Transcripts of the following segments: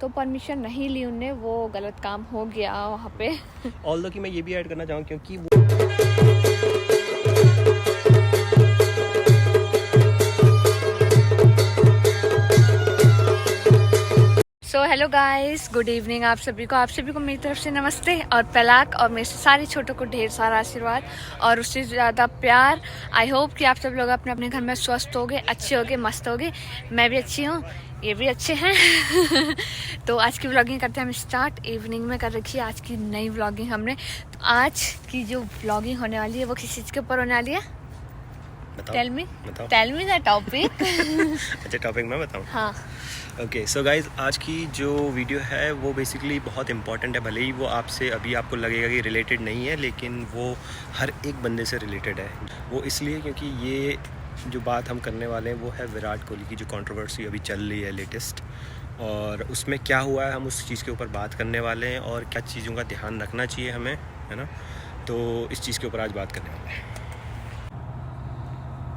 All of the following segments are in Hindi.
तो परमिशन नहीं ली उनने, वो गलत काम हो गया वहाँ पे। ऑल्दो कि मैं ये भी ऐड करना चाहूँ क्योंकि so hello guys, good evening आप सभी को मेरी तरफ से नमस्ते और पलाक और मेरे सारे छोटों को ढेर सारा आशीर्वाद और उससे ज़्यादा प्यार। आई होप कि आप सब लोग अपने अपने घर में स्वस्थ होगे, अच्छे होगे, मस्त होगे। मैं भी अच्छी हूँ, ये भी अच्छे हैं। तो आज की व्लॉगिंग करते हैं हम स्टार्ट। इवनिंग में कर रखी है आज की नई व्लॉगिंग हमने। तो आज की जो व्लॉगिंग होने वाली है वो किस चीज़ के ऊपर होने वाली है? Tell me the topic. अच्छा, टॉपिक मैं बताऊँ? हाँ। ओके सो गाइज, आज की जो वीडियो है वो बेसिकली बहुत इंपॉर्टेंट है। भले ही वो आपसे अभी आपको लगेगा कि रिलेटेड नहीं है, लेकिन वो हर एक बंदे से रिलेटेड है। वो इसलिए क्योंकि ये जो बात हम करने वाले हैं वो है विराट कोहली की जो कंट्रोवर्सी अभी चल रही है लेटेस्ट, और उसमें क्या हुआ है हम उस चीज़ के ऊपर बात करने वाले हैं और क्या चीज़ों का ध्यान रखना चाहिए हमें, है ना। तो इस चीज़ के ऊपर आज बात करने वाले हैं।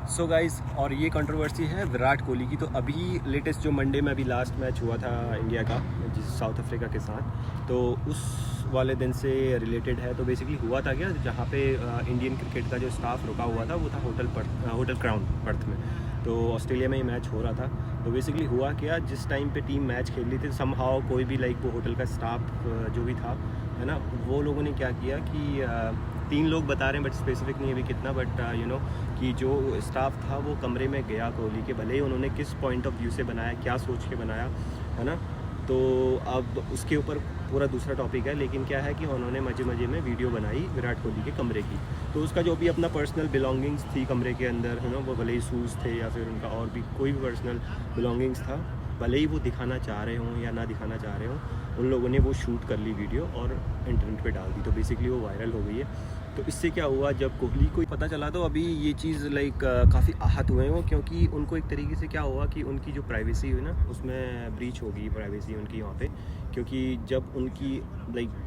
सो गाइज़, और ये कंट्रोवर्सी है विराट कोहली की। तो अभी लेटेस्ट जो मंडे में अभी लास्ट मैच हुआ था इंडिया का साउथ अफ्रीका के साथ, तो उस वाले दिन से रिलेटेड है। तो बेसिकली हुआ था क्या, जहाँ पे इंडियन क्रिकेट का जो स्टाफ रुका हुआ था वो था होटल क्राउन पर्थ में। तो ऑस्ट्रेलिया में ही मैच हो रहा था। तो बेसिकली हुआ क्या, जिस टाइम पे टीम मैच खेल रही थी, समहाउ कोई भी लाइक वो होटल का स्टाफ जो भी था, है ना, वो लोगों ने क्या किया कि 3 लोग बता रहे हैं, बट स्पेसिफिक नहीं है अभी कितना, बट यू नो कि जो स्टाफ था वो कमरे में गया कोहली के, भले ही उन्होंने किस पॉइंट ऑफ व्यू से बनाया, क्या सोच के बनाया, है ना। तो अब उसके ऊपर पूरा दूसरा टॉपिक है, लेकिन क्या है कि उन्होंने मज़े मज़े में वीडियो बनाई विराट कोहली के कमरे की। तो उसका जो भी अपना पर्सनल बिलोंगिंग्स थी कमरे के अंदर, है ना, वो भले ही शूज़ थे या फिर उनका और भी कोई भी पर्सनल बिलोंगिंग्स था, भले ही वो दिखाना चाह रहे हों या ना दिखाना चाह रहे हों, उन लोगों ने वो शूट कर ली वीडियो और इंटरनेट पे डाल दी। तो बेसिकली वो वायरल हो गई है। तो इससे क्या हुआ, जब कोहली को पता चला तो अभी ये चीज़ लाइक काफ़ी आहत हुए हैं वो, क्योंकि उनको एक तरीके से क्या हुआ कि उनकी जो प्राइवेसी हुई ना, उसमें ब्रीच हो गई प्राइवेसी उनकी वहाँ पे। क्योंकि जब उनकी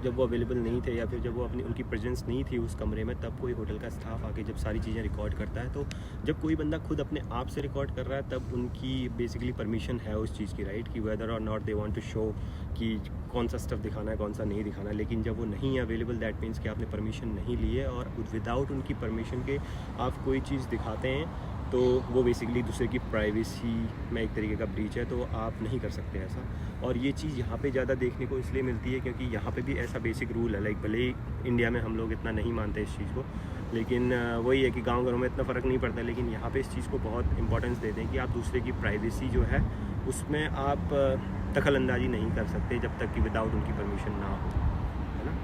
जब वो अवेलेबल नहीं थे या फिर जब वो उनकी प्रेजेंस नहीं थी उस कमरे में, तब कोई होटल का स्टाफ आके जब सारी चीज़ें रिकॉर्ड करता है, तो जब कोई बंदा खुद अपने आप से रिकॉर्ड कर रहा है, तब उनकी बेसिकली परमिशन है उस चीज़ की, राइट, कि वेदर और not they want to show कि कौन सा स्टफ दिखाना है, कौन सा नहीं दिखाना है। लेकिन जब वो नहीं है अवेलेबल, दैट मीन्स कि आपने परमिशन नहीं ली है, और विदाउट उनकी परमिशन के आप कोई चीज़ दिखाते हैं, तो वो बेसिकली दूसरे की प्राइवेसी में एक तरीके का ब्रीच है। तो आप नहीं कर सकते ऐसा। और ये चीज़ यहाँ पे ज़्यादा देखने को इसलिए मिलती है क्योंकि यहाँ पे भी ऐसा बेसिक रूल है, लाइक भले ही इंडिया में हम लोग इतना नहीं मानते इस चीज़ को, लेकिन वही है कि गांव घरों में इतना फ़र्क नहीं पड़ता, लेकिन यहाँ पे इस चीज़ को बहुत इंपॉर्टेंस देते हैं कि आप दूसरे की प्राइवेसी जो है उसमें आप दखल अंदाजी नहीं कर सकते जब तक कि विदाउट उनकी परमिशन ना हो, है ना।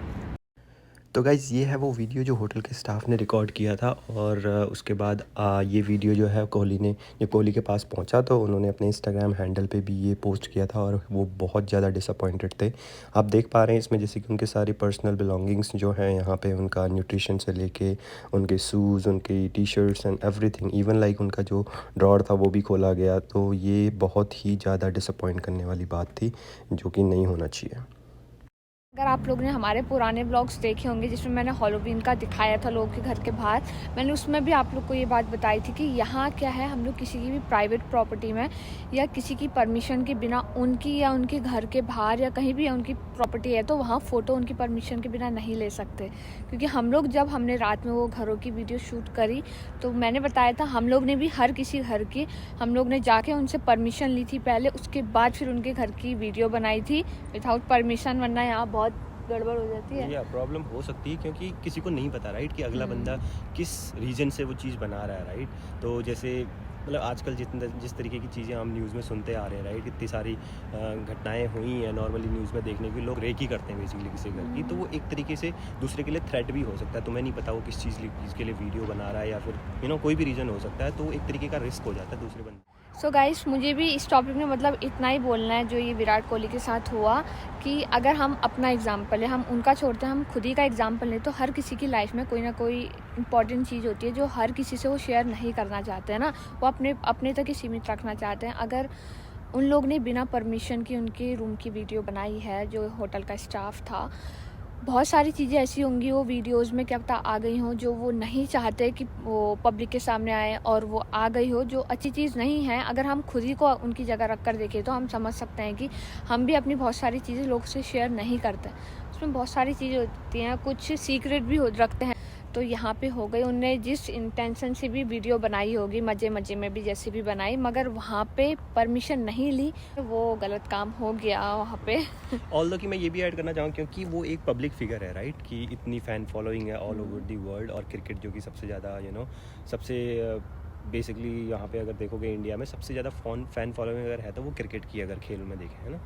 तो गाइज़, ये है वो वीडियो जो होटल के स्टाफ ने रिकॉर्ड किया था, और उसके बाद ये वीडियो जो है जब कोहली के पास पहुंचा तो उन्होंने अपने इंस्टाग्राम हैंडल पे भी ये पोस्ट किया था, और वो बहुत ज़्यादा डिसअपॉइंटेड थे। आप देख पा रहे हैं इसमें जैसे कि उनके सारी पर्सनल बिलोंगिंग्स जो हैं यहाँ पे, उनका न्यूट्रिशन से लेके उनके शूज़, उनकी T shirts and everything, even like उनका जो ड्रॉअर था वो भी खोला गया। तो ये बहुत ही ज़्यादा डिसअपॉइंट करने वाली बात थी, जो कि नहीं होना चाहिए। अगर आप लोग ने हमारे पुराने ब्लॉग्स देखे होंगे जिसमें मैंने हॉलोवीन का दिखाया था लोगों के घर के बाहर, मैंने उसमें भी आप लोग को ये बात बताई थी कि यहाँ क्या है, हम लोग किसी की भी प्राइवेट प्रॉपर्टी में या किसी की परमिशन के बिना, उनकी या उनके घर के बाहर या कहीं भी उनकी प्रॉपर्टी है तो वहाँ फ़ोटो उनकी परमिशन के बिना नहीं ले सकते। क्योंकि हम लोग जब हमने रात में वो घरों की वीडियो शूट करी तो मैंने बताया था, हम लोग ने भी हर किसी घर की हम लोग ने जाके उनसे परमिशन ली थी पहले, उसके बाद फिर उनके घर की वीडियो बनाई थी विदाउट परमिशन, वरना यहाँ बहुत गड़बड़ हो जाती है, या प्रॉब्लम हो सकती है क्योंकि किसी को नहीं पता, राइट, कि अगला बंदा किस रीजन से वो चीज़ बना रहा है, राइट। तो जैसे मतलब आजकल जिस तरीके की चीज़ें हम न्यूज़ में सुनते आ रहे हैं, राइट, इतनी सारी घटनाएं हुई हैं नॉर्मली न्यूज़ में देखने के, लोग रेकी करते हैं बेसिकली किसी घर की, तो वो एक तरीके से दूसरे के लिए थ्रेट भी हो सकता है। तुम्हें नहीं पता वो किस चीज़ के लिए वीडियो बना रहा है, या फिर कोई भी रीज़न हो सकता है, तो एक तरीके का रिस्क हो जाता है दूसरे बंदे। सो गाइस, मुझे भी इस टॉपिक में मतलब इतना ही बोलना है जो ये विराट कोहली के साथ हुआ, कि अगर हम अपना एग्जाम्पल है, हम उनका छोड़ते हैं, हम खुद ही का एग्जाम्पल लें, तो हर किसी की लाइफ में कोई ना कोई इंपॉर्टेंट चीज़ होती है जो हर किसी से वो शेयर नहीं करना चाहते हैं ना, वो अपने तक ही सीमित रखना चाहते हैं। अगर उन लोग ने बिना परमिशन की उनके रूम की वीडियो बनाई है, जो होटल का स्टाफ था, बहुत सारी चीज़ें ऐसी होंगी वो वीडियोस में क्या पता आ गई हों जो वो नहीं चाहते कि वो पब्लिक के सामने आए, और वो आ गई हो जो अच्छी चीज़ नहीं है। अगर हम खुद ही को उनकी जगह रख कर देखें तो हम समझ सकते हैं कि हम भी अपनी बहुत सारी चीज़ें लोग से शेयर नहीं करते। उसमें बहुत सारी चीज़ें होती हैं, कुछ सीक्रेट भी रखते हैं। तो यहाँ पे हो गई, उनने जिस इंटेंशन से भी वीडियो बनाई होगी, मज़े मज़े में भी जैसे भी बनाई, मगर वहाँ पे परमिशन नहीं ली, वो गलत काम हो गया वहाँ पे। ऑल्दो कि मैं ये भी ऐड करना चाहूँ क्योंकि वो एक पब्लिक फिगर है, राइट, कि इतनी फ़ैन फॉलोइंग है ऑल ओवर दी वर्ल्ड, और क्रिकेट जो कि सबसे ज़्यादा सबसे बेसिकली यहाँ पे अगर देखोगे इंडिया में सबसे ज़्यादा फ़ैन फॉलोइंग अगर है तो वो क्रिकेट की अगर खेल में देखें, है ना।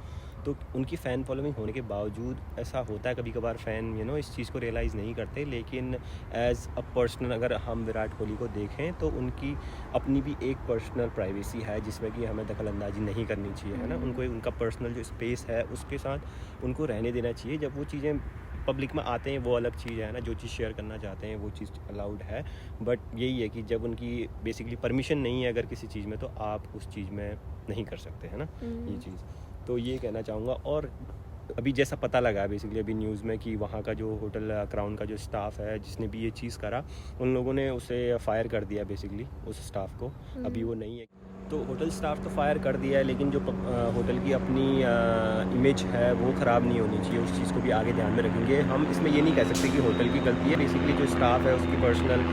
तो उनकी फ़ैन फॉलोइंग होने के बावजूद ऐसा होता है कभी कभार फ़ैन इस चीज़ को रियलाइज़ नहीं करते, लेकिन एज़ अ पर्सनल अगर हम विराट कोहली को देखें तो उनकी अपनी भी एक पर्सनल प्राइवेसी है जिसमें कि हमें दखल अंदाजी नहीं करनी चाहिए, है ना। उनको उनका पर्सनल जो स्पेस है उसके साथ उनको रहने देना चाहिए। जब वो चीज़ें पब्लिक में आते हैं वो अलग चीज़ है ना, जो चीज़ शेयर करना चाहते हैं वो चीज़ अलाउड है, बट यही है कि जब उनकी बेसिकली परमिशन नहीं है अगर किसी चीज़ में तो आप उस चीज़ में नहीं कर सकते, है ना, ये चीज़। तो ये कहना चाहूँगा। और अभी जैसा पता लगा है बेसिकली अभी न्यूज़ में कि वहाँ का जो होटल क्राउन का जो स्टाफ है जिसने भी ये चीज़ करा, उन लोगों ने उसे फायर कर दिया बेसिकली, उस स्टाफ को। अभी वो नहीं है तो होटल स्टाफ तो फायर कर दिया है, लेकिन जो होटल की अपनी इमेज है वो ख़राब नहीं होनी चाहिए, उस चीज़ को भी आगे ध्यान में रखेंगे। हम इसमें ये नहीं कह सकते कि होटल की गलती है, बेसिकली जो स्टाफ है उसकी पर्सनल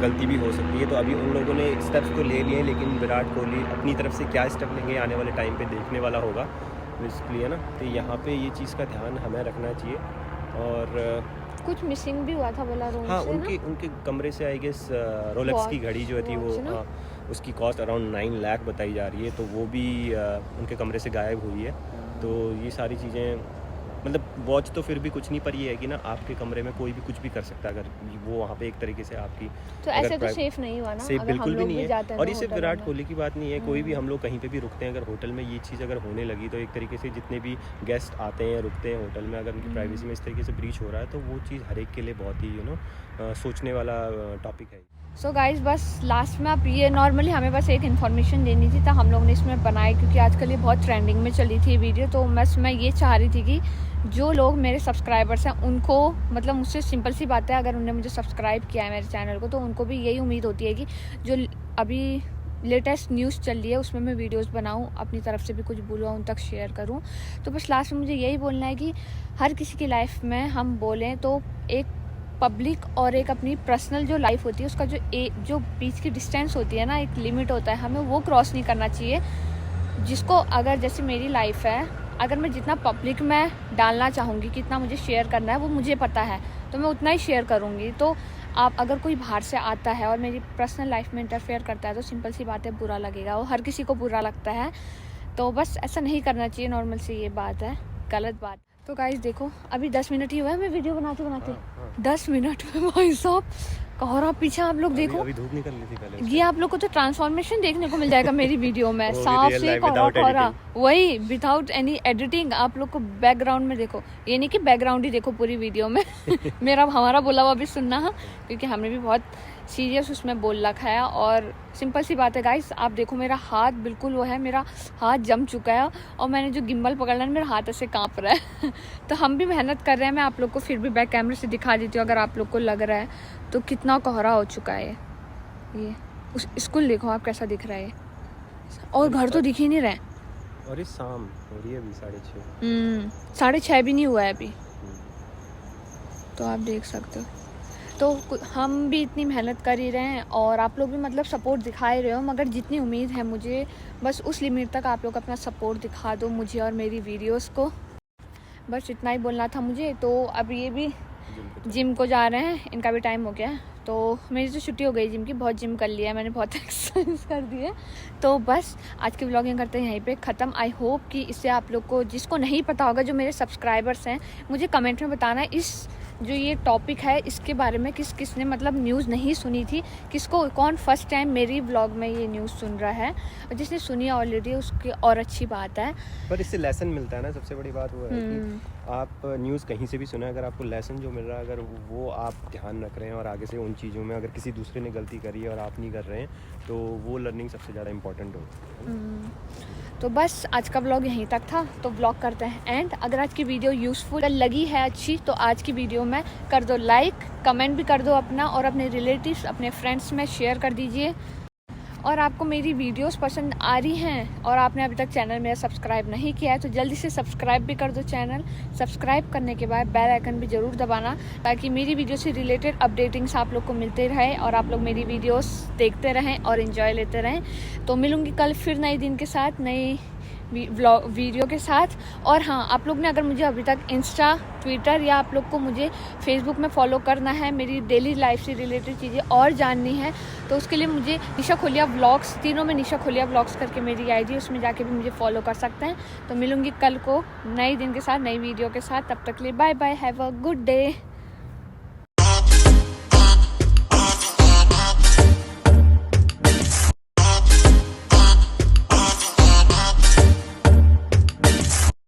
गलती भी हो सकती है। तो अभी उन लोगों ने स्टेप्स तो ले लिए, लेकिन विराट कोहली अपनी तरफ से क्या स्टेप लेंगे आने वाले टाइम पे देखने वाला होगा बेसिकली, है ना। तो यहाँ पे ये चीज़ का ध्यान हमें रखना चाहिए। और कुछ मिसिंग भी हुआ था बोला रूम हाँ, से उनके कमरे से आई गेस रोलेक्स की घड़ी जो थी वो उसकी कॉस्ट अराउंड 9 लाख बताई जा रही है, तो वो भी उनके कमरे से गायब हुई है। तो ये सारी चीज़ें मतलब वॉच तो फिर भी कुछ नहीं, पर ये है कि ना आपके कमरे में कोई भी कुछ भी कर सकता है अगर वो वहाँ पे एक तरीके से आपकी तो ऐसे तो सेफ नहीं हुआ ना, सेफ अगर बिल्कुल हम भी लोग नहीं भी है। जाते हैं और ना ये सिर्फ होटलों विराट में। कोहली की बात नहीं है, कोई भी हम लोग कहीं पे भी रुकते हैं अगर होटल में ये चीज़ अगर होने लगी तो एक तरीके से जितने भी गेस्ट आते हैं रुकते हैं होटल में, अगर उनकी प्राइवेसी में इस तरीके से ब्रीच हो रहा है तो वो चीज़ हर एक के लिए बहुत ही सोचने वाला टॉपिक है। सो गाइज बस लास्ट में आप ये नॉर्मली हमें बस एक इन्फॉर्मेशन देनी थी, तो हम लोग ने इसमें बनाई क्योंकि आजकल ये बहुत ट्रेंडिंग में चली थी वीडियो। तो बस मैं ये चाह रही थी कि जो लोग मेरे सब्सक्राइबर्स हैं उनको, मतलब मुझसे सिंपल सी बात है, अगर उन्होंने मुझे सब्सक्राइब किया है मेरे चैनल को, तो उनको भी यही उम्मीद होती है कि जो अभी लेटेस्ट न्यूज़ चल रही है उसमें मैं वीडियोस बनाऊं, अपनी तरफ से भी कुछ बोलूँ उन तक शेयर करूं। तो बस लास्ट में मुझे यही बोलना है कि हर किसी की लाइफ में हम बोलें तो एक पब्लिक और एक अपनी पर्सनल जो लाइफ होती है उसका जो बीच की डिस्टेंस होती है ना, एक लिमिट होता है, हमें वो क्रॉस नहीं करना चाहिए। जिसको अगर जैसे मेरी लाइफ है, अगर मैं जितना पब्लिक में डालना चाहूँगी, कितना मुझे शेयर करना है वो मुझे पता है, तो मैं उतना ही शेयर करूँगी। तो आप अगर कोई बाहर से आता है और मेरी पर्सनल लाइफ में इंटरफेयर करता है तो सिंपल सी बात है बुरा लगेगा, वो हर किसी को बुरा लगता है। तो बस ऐसा नहीं करना चाहिए, नॉर्मल सी ये बात है, गलत बात। तो गाइस देखो अभी 10 मिनट ही हुआ है मैं वीडियो बनाते 10 मिनट में भाई साहब कोहरा पीछे आप लोग देखो। अभी धूप निकल रही थी पहले, ये आप लोग को तो ट्रांसफॉर्मेशन देखने को मिल जाएगा मेरी वीडियो में, वो भी साफ real से life कोहरा without कोहरा, editing। वही विदाउट एनी एडिटिंग। आप लोग को बैकग्राउंड में देखो, ये नहीं कि बैकग्राउंड ही देखो पूरी वीडियो में हमारा बोला हुआ भी सुनना है, क्योंकि हमने भी बहुत सीरियस उसमें बोल रखा है। और सिंपल सी बात है गाइस, आप देखो मेरा हाथ बिल्कुल वो है, मेरा हाथ जम चुका है और मैंने जो गिम्बल पकड़ना है मेरा हाथ ऐसे काँप रहा है तो हम भी मेहनत कर रहे हैं। मैं आप लोग को फिर भी बैक कैमरे से दिखा देती हूँ अगर आप लोग को लग रहा है तो कितना कोहरा हो चुका है। ये उस स्कूल देखो आप कैसा दिख रहा है, और घर तो दिख ही नहीं रहे। और ये शाम हो रही है अभी 6:30। 6:30 भी नहीं हुआ है अभी, तो आप देख सकते हो। तो हम भी इतनी मेहनत कर ही रहे हैं और आप लोग भी मतलब सपोर्ट दिखा ही रहे हो, मगर जितनी उम्मीद है मुझे बस उस लिमिट तक आप लोग अपना सपोर्ट दिखा दो मुझे और मेरी वीडियोस को। बस इतना ही बोलना था मुझे। तो अब ये भी जिम को जा रहे हैं, इनका भी टाइम हो गया है। तो मेरी तो छुट्टी हो गई जिम की, बहुत जिम कर लिया है मैंने, बहुत एक्सरसाइज कर दी है। तो बस आज की व्लॉगिंग करते हैं यहीं पे ख़त्म। आई होप कि इससे आप लोग को, जिसको नहीं पता होगा, जो मेरे सब्सक्राइबर्स हैं, मुझे कमेंट में बताना इस जो ये टॉपिक है इसके बारे में किसने मतलब न्यूज़ नहीं सुनी थी, किसको कौन फर्स्ट टाइम मेरी व्लॉग में ये न्यूज़ सुन रहा है, और जिसने सुनी ऑलरेडी उसकी और अच्छी बात है। पर इससे लेसन मिलता है ना, सबसे बड़ी बात वो है कि आप न्यूज़ कहीं से भी सुना, अगर आपको लेसन जो मिल रहा है अगर वो आप ध्यान रख रहे हैं और आगे से उन चीज़ों में अगर किसी दूसरे ने गलती करी है और आप नहीं कर रहे हैं तो वो लर्निंग सबसे ज़्यादा इंपॉर्टेंट होती है। तो बस आज का व्लॉग यहीं तक था, तो व्लॉग करते हैं एंड। अगर आज की वीडियो यूज़फुल लगी है, अच्छी, तो आज की वीडियो में कर दो लाइक, कमेंट भी कर दो अपना, और अपने रिलेटिव्स, अपने फ्रेंड्स में शेयर कर दीजिए। और आपको मेरी वीडियोस पसंद आ रही हैं और आपने अभी तक चैनल मेरा सब्सक्राइब नहीं किया है, तो जल्दी से सब्सक्राइब भी कर दो चैनल। सब्सक्राइब करने के बाद बेल आइकन भी ज़रूर दबाना, ताकि मेरी वीडियो से रिलेटेड अपडेटिंग्स आप लोग को मिलते रहे और आप लोग मेरी वीडियोस देखते रहें और एंजॉय लेते रहें। तो मिलूँगी कल फिर नए दिन के साथ, नई वीडियो के साथ। और हाँ, आप लोग ने अगर मुझे अभी तक इंस्टा, ट्विटर या आप लोग को मुझे फेसबुक में फॉलो करना है, मेरी डेली लाइफ से रिलेटेड चीज़ें और जाननी है, तो उसके लिए मुझे निशा खोलिया व्लॉग्स, तीनों में निशा खोलिया व्लॉग्स करके मेरी आईडी, उसमें जाके भी मुझे फॉलो कर सकते हैं। तो मिलूँगी कल को नए दिन के साथ, नई वीडियो के साथ। तब तक के लिए bye bye, have a good day.